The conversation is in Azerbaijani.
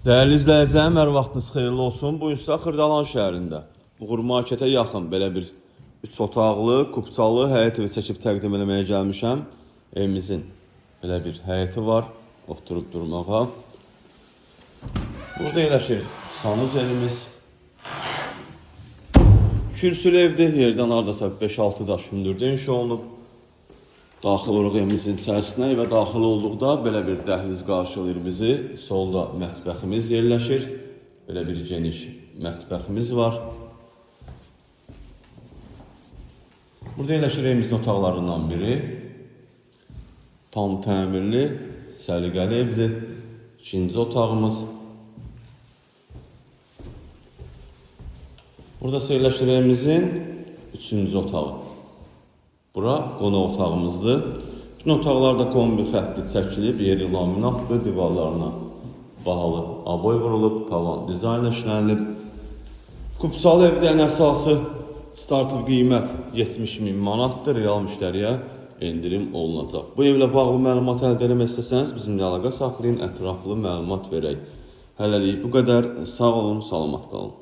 Değerli izləyicilər, hər vaxtınız xeyirli olsun. Bu gün sizə Xırdalan şəhərində, Uğur Marketə yaxın belə bir 3 otaqlı, kupçalı həyət evi çəkib təqdim eləməyə gəlmişəm. Evimizin belə bir həyəti var, oturub durmağa. Burada yerləşir sanuz evimiz. Kürsülü evdir, yerdən hardasa 5-6 daş hündürdə inşa olunub. Daxil oluq evimizin içərisinə və daxil olduqda belə bir dəhliz qarşılayır bizi. Solda mətbəximiz yerləşir. Belə bir geniş mətbəximiz var. Burada yerləşir evimizin otaqlarından biri. Tam təmirli, səliqəli evdir. İkinci otağımız. Burada yerləşir evimizin üçüncü otağı. Bura qonaq otağımızdır. Bütün otaqlarda kombi xətti çəkilib, yeri laminatdır, divarlarına bahalı aboy vurulub, tavan dizaynla işlənilib. Kupçalı evdə ən əsası startı qiymət 70.000 manatdır, real müştəriyə endirim olunacaq. Bu evlə bağlı məlumat əldə etmək istəsəniz bizimlə əlaqə saxlayın, ətraflı məlumat verək. Hələlik bu qədər. Sağ olun, salamat qalın.